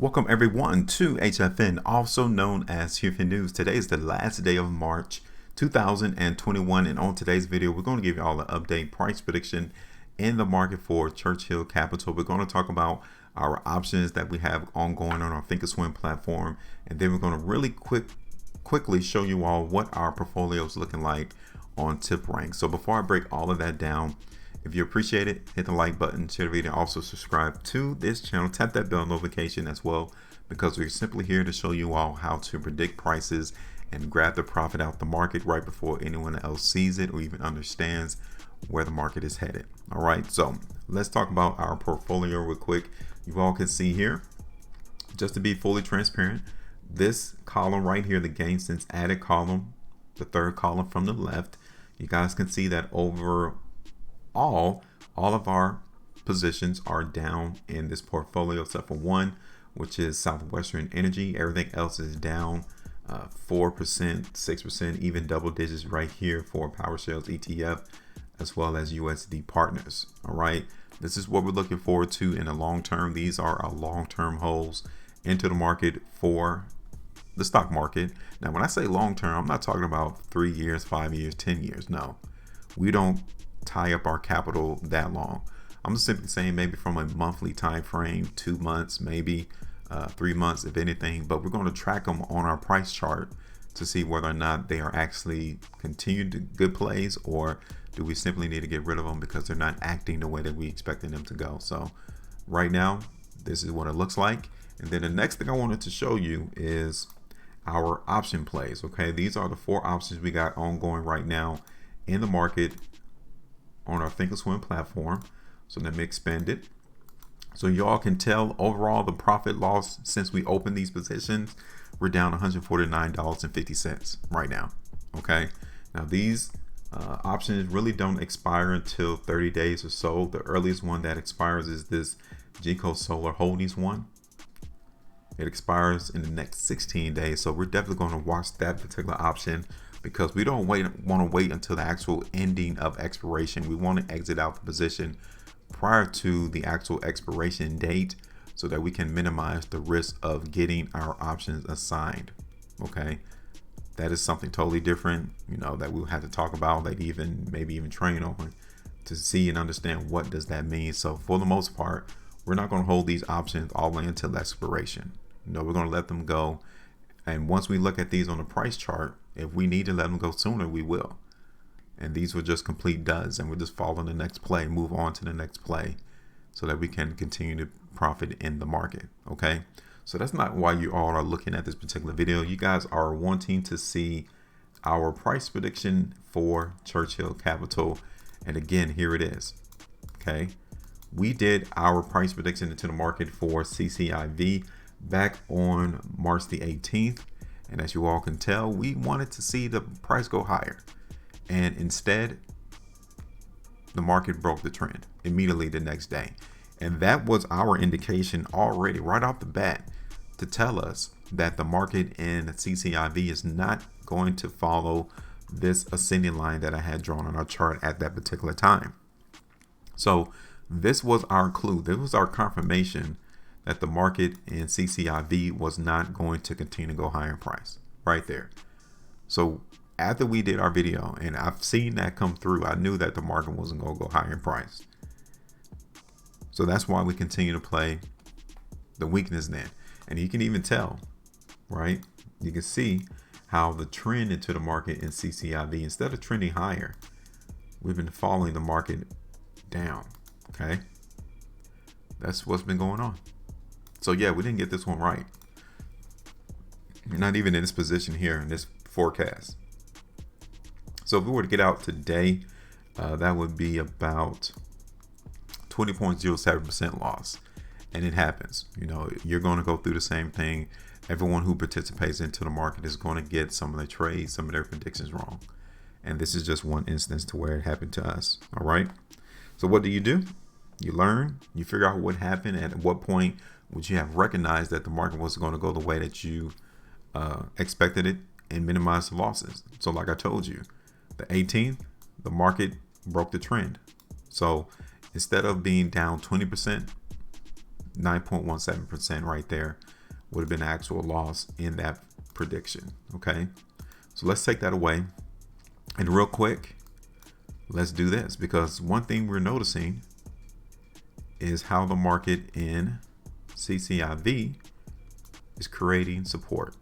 Welcome everyone to HueFin, also known as HueFin News. Today is the last day of March 2021, and on today's video, we're going to give you all an update price prediction in the market for Churchill Capital. We're going to talk about our options that we have ongoing on our Thinkorswim platform, and then we're going to really quickly show you all what our portfolio is looking like on TipRank. So before I break all of that down, if you appreciate it, hit the like button, share the video, also subscribe to this channel, tap that bell notification as well, because we're simply here to show you all how to predict prices and grab the profit out the market right before anyone else sees it or even understands where the market is headed. All right, so let's talk about our portfolio real quick. You all can see here, just to be fully transparent, this column right here, the gain since added column, the third column from the left, you guys can see that overall all of our positions are down in this portfolio except for one, which is Southwestern Energy. Everything else is down 4%, 6%, even double digits right here for PowerShares ETF, as well as USD Partners. All right, this is what we're looking forward to in the long term. These are our long-term holds into the market for the stock market. Now, when I say long term, I'm not talking about 3 years, 5 years, 10 years. No, we don't tie up our capital that long. I'm just simply saying maybe from a monthly time frame, 2 months, maybe 3 months, if anything. But we're going to track them on our price chart to see whether or not they are actually continued good plays, or do we simply need to get rid of them because they're not acting the way that we expected them to go. So right now, this is what it looks like. And then the next thing I wanted to show you is our option plays. Okay, these are the 4 options we got ongoing right now in the market on our Thinkorswim platform. So let me expand it so y'all can tell overall the profit loss since we opened these positions. We're down $149.50 right now. Okay, now these options really don't expire until 30 days or so. The earliest one that expires is this GCO Solar Holdings one. It expires in the next 16 days, so we're definitely going to watch that particular option, because we don't want to wait until the actual ending of expiration. We want to exit out the position prior to the actual expiration date so that we can minimize the risk of getting our options assigned. Okay, that is something totally different, that we'll have to talk about, like maybe even train on to see and understand what does that mean. So for the most part, we're not going to hold these options all the way until expiration. We're going to let them go. And once we look at these on the price chart, if we need to let them go sooner, we will. And these will just complete duds, and we'll just follow the next play, move on to the next play, so that we can continue to profit in the market. Okay, so that's not why you all are looking at this particular video. You guys are wanting to see our price prediction for Churchill Capital, and again, here it is. Okay, we did our price prediction into the market for CCIV back on March the 18th. And as you all can tell, we wanted to see the price go higher. And instead, the market broke the trend immediately the next day. And that was our indication already right off the bat to tell us that the market in CCIV is not going to follow this ascending line that I had drawn on our chart at that particular time. So this was our clue. This was our confirmation that the market in CCIV was not going to continue to go higher in price right there. So after we did our video and I've seen that come through, I knew that the market wasn't going to go higher in price. So that's why we continue to play the weakness then. And you can even tell, right? You can see how the trend into the market in CCIV, instead of trending higher, we've been following the market down. Okay, that's what's been going on. So yeah, we didn't get this one right. Not even in this position here in this forecast. So if we were to get out today, that would be about 20.07% loss. And it happens. You're going to go through the same thing. Everyone who participates into the market is going to get some of their trades, some of their predictions wrong. And this is just one instance to where it happened to us. All right. So what do? You learn, you figure out what happened, and at what point would you have recognized that the market was going to go the way that you expected it, and minimize the losses. So like I told you, the 18th, the market broke the trend. So instead of being down 20%, 9.17% right there would have been actual loss in that prediction. Okay, so let's take that away, and real quick, let's do this, because one thing we're noticing is how the market in CCIV is creating support.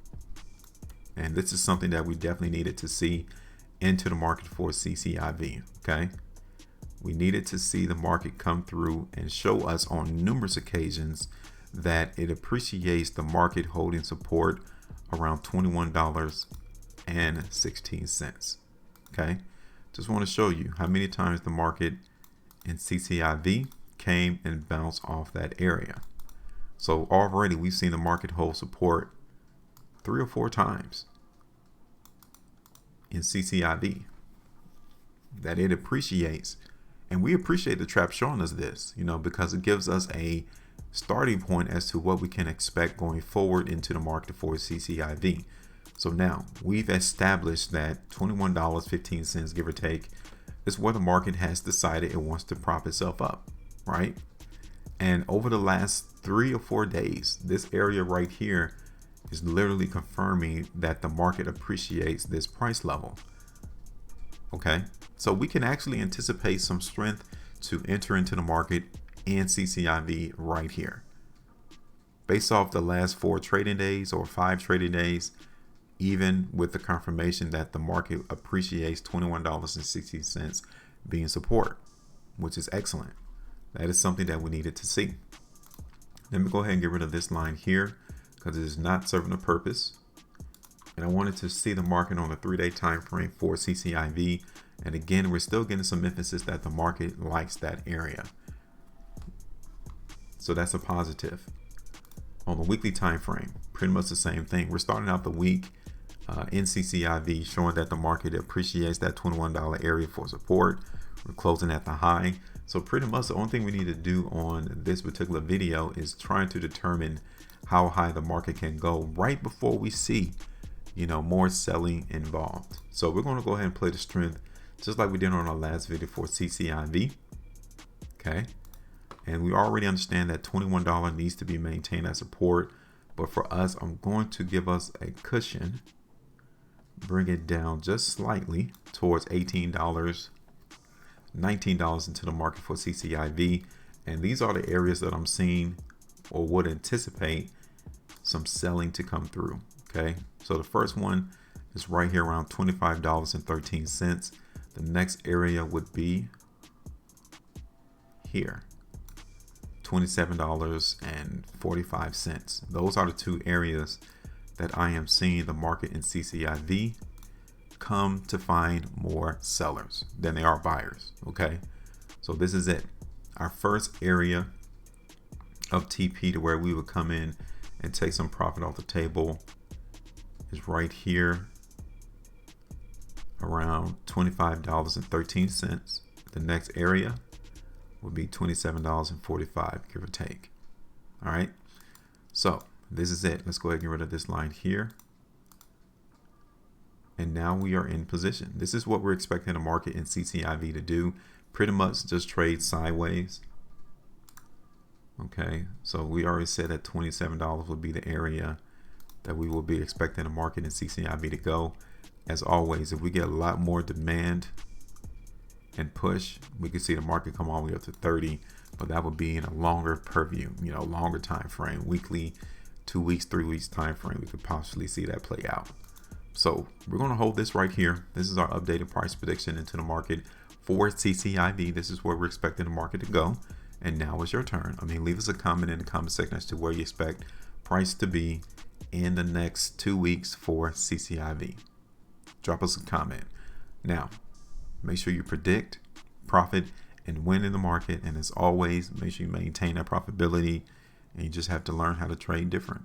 And this is something that we definitely needed to see into the market for CCIV. Okay, we needed to see the market come through and show us on numerous occasions that it appreciates the market holding support around $21.16. Okay, just want to show you how many times the market in CCIV came and bounced off that area. So already we've seen the market hold support 3 or 4 times in CCIV, that it appreciates. And we appreciate the trap showing us this, because it gives us a starting point as to what we can expect going forward into the market for CCIV. So now we've established that $21.15, give or take, is where the market has decided it wants to prop itself up, right? And over the last 3 or 4 days, this area right here is literally confirming that the market appreciates this price level. Okay, so we can actually anticipate some strength to enter into the market in CCIV right here. Based off the last 4 trading days or 5 trading days, even with the confirmation that the market appreciates $21.60 being support, which is excellent. That is something that we needed to see. Let me go ahead and get rid of this line here because it is not serving a purpose. And I wanted to see the market on a 3-day time frame for CCIV. And again, we're still getting some emphasis that the market likes that area. So that's a positive. On the weekly time frame, pretty much the same thing. We're starting out the week in CCIV showing that the market appreciates that $21 area for support. We're closing at the high. So pretty much the only thing we need to do on this particular video is trying to determine how high the market can go right before we see, more selling involved. So we're going to go ahead and play the strength just like we did on our last video for CCIV. Okay. And we already understand that $21 needs to be maintained as support. But for us, I'm going to give us a cushion, bring it down just slightly towards $18, $19 into the market for CCIV. And these are the areas that I'm seeing or would anticipate some selling to come through. Okay, so the first one is right here around $25.13. The next area would be here, $27.45. Those are the 2 areas that I am seeing the market in CCIV come to find more sellers than they are buyers. Okay, so this is it. Our first area of TP to where we would come in and take some profit off the table is right here around $25.13. The next area would be $27.45, give or take. All right, so this is it. Let's go ahead and get rid of this line here. And now we are in position. This is what we're expecting the market in CCIV to do. Pretty much just trade sideways. Okay, so we already said that $27 would be the area that we will be expecting the market in CCIV to go. As always, if we get a lot more demand and push, we can see the market come all the way up to 30, but that would be in a longer purview, longer time frame, weekly, 2 weeks, 3 weeks time frame. We could possibly see that play out. So we're going to hold this right here. This is our updated price prediction into the market for CCIV. This is where we're expecting the market to go. And now it's your turn. Leave us a comment in the comment section as to where you expect price to be in the next 2 weeks for CCIV. Drop us a comment. Now, make sure you predict, profit, and win in the market. And as always, make sure you maintain that profitability. And you just have to learn how to trade different.